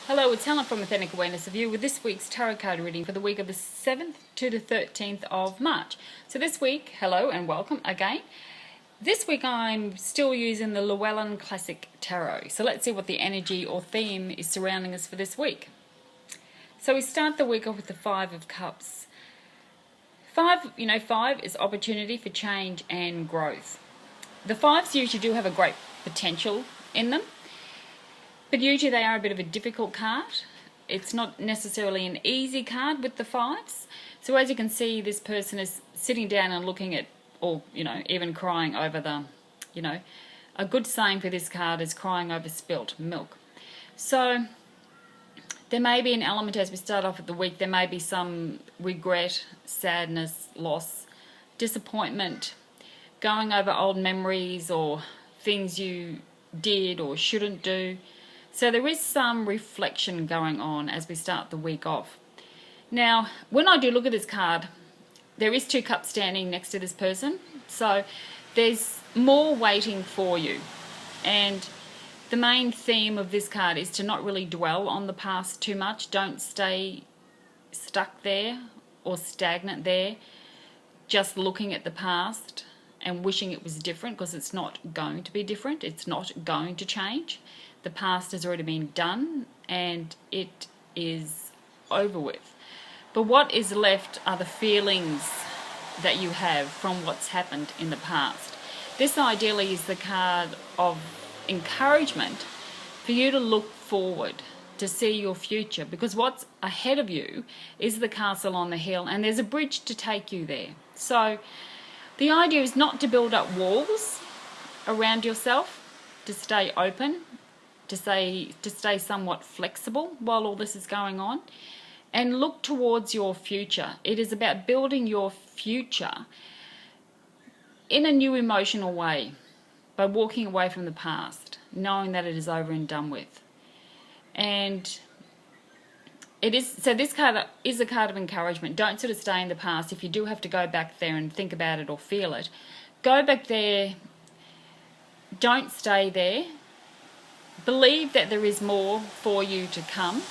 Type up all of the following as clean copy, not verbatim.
Hello, it's Helen from Authentic Awareness of You with this week's tarot card reading for the week of the 7th to the 13th of March. So this week, hello and welcome again. This week I'm still using the Llewellyn Classic Tarot. So let's see what the energy or theme is surrounding us for this week. So we start the week off with the Five of Cups. Five is opportunity for change and growth. The fives usually do have a great potential in them. But usually they are a bit of a difficult card. It's not necessarily an easy card with the fives. So as you can see, this person is sitting down and looking at, or, even crying over a good saying for this card is crying over spilt milk. So there may be an element as we start off with the week, there may be some regret, sadness, loss, disappointment, going over old memories or things you did or shouldn't do. So there is some reflection going on as we start the week off. Now, when I do look at this card, there is two cups standing next to this person. So there's more waiting for you. And the main theme of this card is to not really dwell on the past too much. Don't stay stuck there or stagnant there, just looking at the past and wishing it was different, because it's not going to be different. It's not going to change. The past has already been done and it is over with. But what is left are the feelings that you have from what's happened in the past. This ideally is the card of encouragement for you to look forward, to see your future, because what's ahead of you is the castle on the hill and there's a bridge to take you there. So the idea is not to build up walls around yourself, to stay open, to stay somewhat flexible while all this is going on, and look towards your future. It is about building your future in a new emotional way by walking away from the past, knowing that it is over and done with. And this card is a card of encouragement. Don't sort of stay in the past. If you do have to go back there and think about it or feel it, go back there. Don't stay there. Believe that there is more for you to come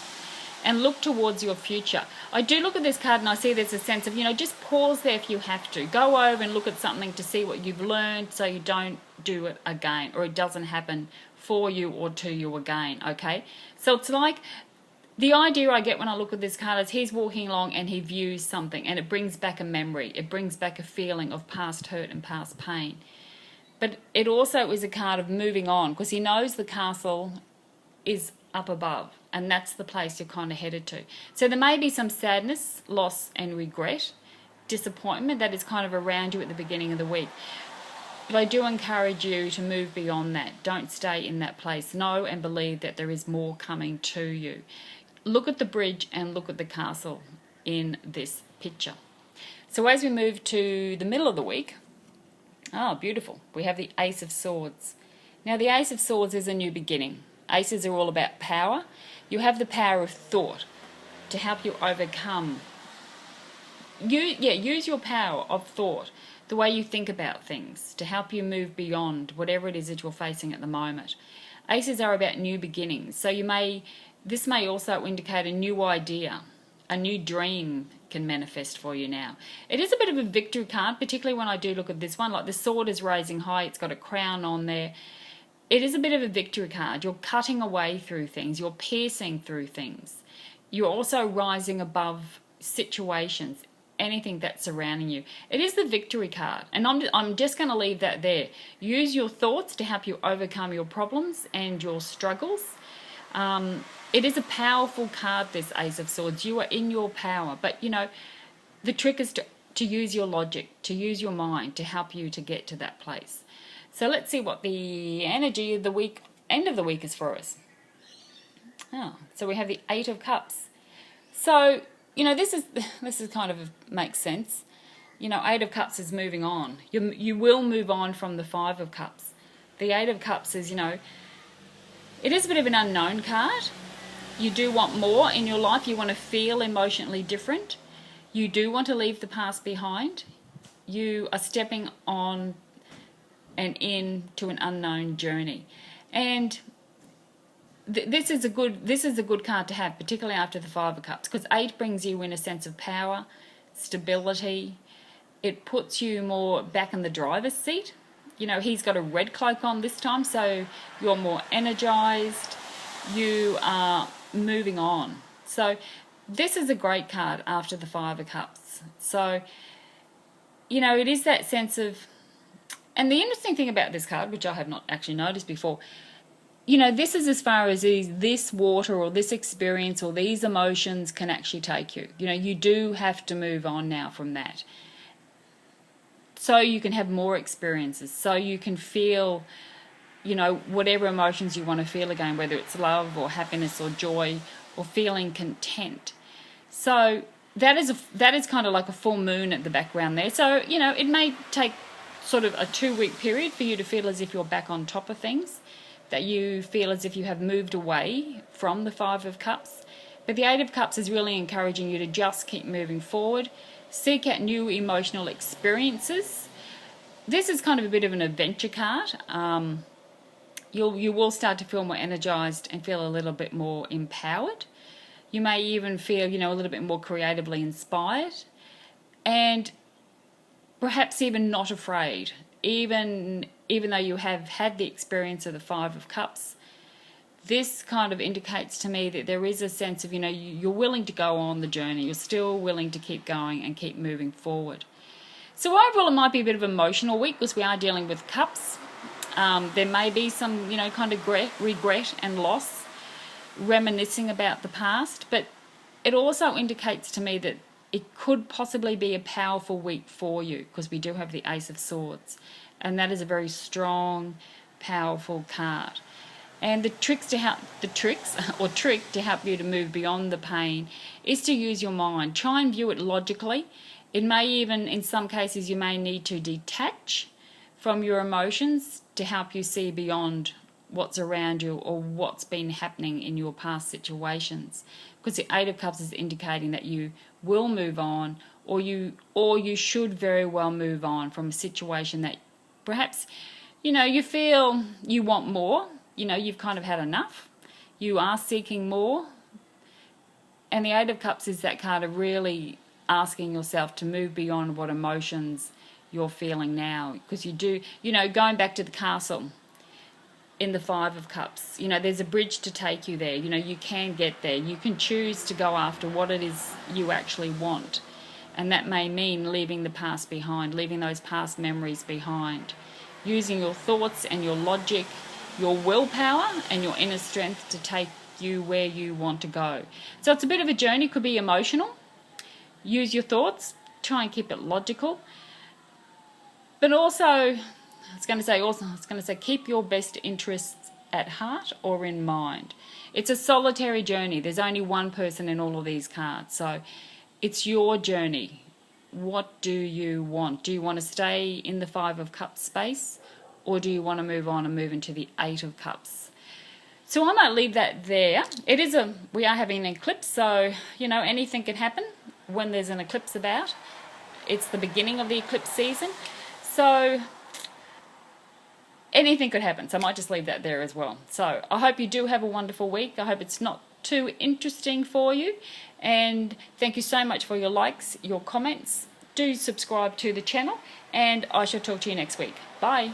and look towards your future. I do look at this card and I see there's a sense of, just pause there if you have to. Go over and look at something to see what you've learned so you don't do it again, or it doesn't happen for you or to you again, okay? So it's like, the idea I get when I look at this card is he's walking along and he views something and it brings back a memory. It brings back a feeling of past hurt and past pain. But it also is a card of moving on, because he knows the castle is up above and that's the place you're kind of headed to. So there may be some sadness, loss and regret, disappointment that is kind of around you at the beginning of the week. But I do encourage you to move beyond that. Don't stay in that place. Know and believe that there is more coming to you. Look at the bridge and look at the castle in this picture. So as we move to the middle of the week, beautiful, we have the Ace of Swords. Now the Ace of Swords is a new beginning. Aces are all about power. You have the power of thought to help you overcome. Use your power of thought, the way you think about things, to help you move beyond whatever it is that you're facing at the moment. Aces are about new beginnings. So this may also indicate a new idea, a new dream can manifest for you now. It is a bit of a victory card, particularly when I do look at this one. Like the sword is raising high, it's got a crown on there. It is a bit of a victory card. You're cutting away through things, you're piercing through things. You're also rising above situations, anything that's surrounding you. It is the victory card, and I'm just going to leave that there. Use your thoughts to help you overcome your problems and your struggles. It is a powerful card, this Ace of Swords. You are in your power, but the trick is to use your logic, to use your mind to help you to get to that place. So let's see what the energy of the week, end of the week, is for us. So we have the Eight of Cups. So this is kind of makes sense. Eight of Cups is moving on. You will move on from the Five of Cups. The Eight of Cups is it is a bit of an unknown card. You do want more in your life. You want to feel emotionally different. You do want to leave the past behind. You are stepping on and into an unknown journey. And this is a good card to have, particularly after the Five of Cups, because 8 brings you in a sense of power, stability. It puts you more back in the driver's seat. You know, he's got a red cloak on this time, so you're more energized. You are moving on. So this is a great card after the Five of Cups. So, you know, it is that sense of, and the interesting thing about this card, which I have not actually noticed before, you know, this is as far as this water or this experience or these emotions can actually take you. You know, you do have to move on now from that. So you can have more experiences, so you can feel, you know, whatever emotions you want to feel again, whether it's love or happiness or joy or feeling content. So that is kind of like a full moon at the background there. So, you know, it may take sort of a 2-week period for you to feel as if you're back on top of things, that you feel as if you have moved away from the Five of Cups. But the Eight of Cups is really encouraging you to just keep moving forward, seek out new emotional experiences. This is kind of a bit of an adventure card. You will start to feel more energized and feel a little bit more empowered. You may even feel, you know, a little bit more creatively inspired, and perhaps even not afraid. Even though you have had the experience of the Five of Cups, this kind of indicates to me that there is a sense of, you know, you're willing to go on the journey. You're still willing to keep going and keep moving forward. So overall, it might be a bit of an emotional week because we are dealing with cups. There may be some, you know, kind of regret and loss, reminiscing about the past, but it also indicates to me that it could possibly be a powerful week for you, because we do have the Ace of Swords, and that is a very strong, powerful card. And the trick to help you to move beyond the pain is to use your mind. Try and view it logically. It may even, in some cases, you may need to detach from your emotions to help you see beyond what's around you or what's been happening in your past situations. Because the Eight of Cups is indicating that you will move on, or you should very well move on from a situation that perhaps, you know, you feel you want more. You know, you've kind of had enough. You are seeking more. And the Eight of Cups is that card of really asking yourself to move beyond what emotions you're feeling now. Because you do, you know, going back to the castle in the Five of Cups, you know, there's a bridge to take you there. You know, you can get there. You can choose to go after what it is you actually want. And that may mean leaving the past behind, leaving those past memories behind, using your thoughts and your logic, your willpower and your inner strength to take you where you want to go. So it's a bit of a journey. Could be emotional. Use your thoughts. Try and keep it logical. But also, I was going to say, keep your best interests at heart or in mind. It's a solitary journey. There's only one person in all of these cards. So it's your journey. What do you want? Do you want to stay in the Five of Cups space, or do you want to move on and move into the Eight of Cups? So I might leave that there. We are having an eclipse, so, you know, anything can happen when there's an eclipse about. It's the beginning of the eclipse season. So anything could happen. So I might just leave that there as well. So I hope you do have a wonderful week. I hope it's not too interesting for you. And thank you so much for your likes, your comments. Do subscribe to the channel, and I shall talk to you next week. Bye.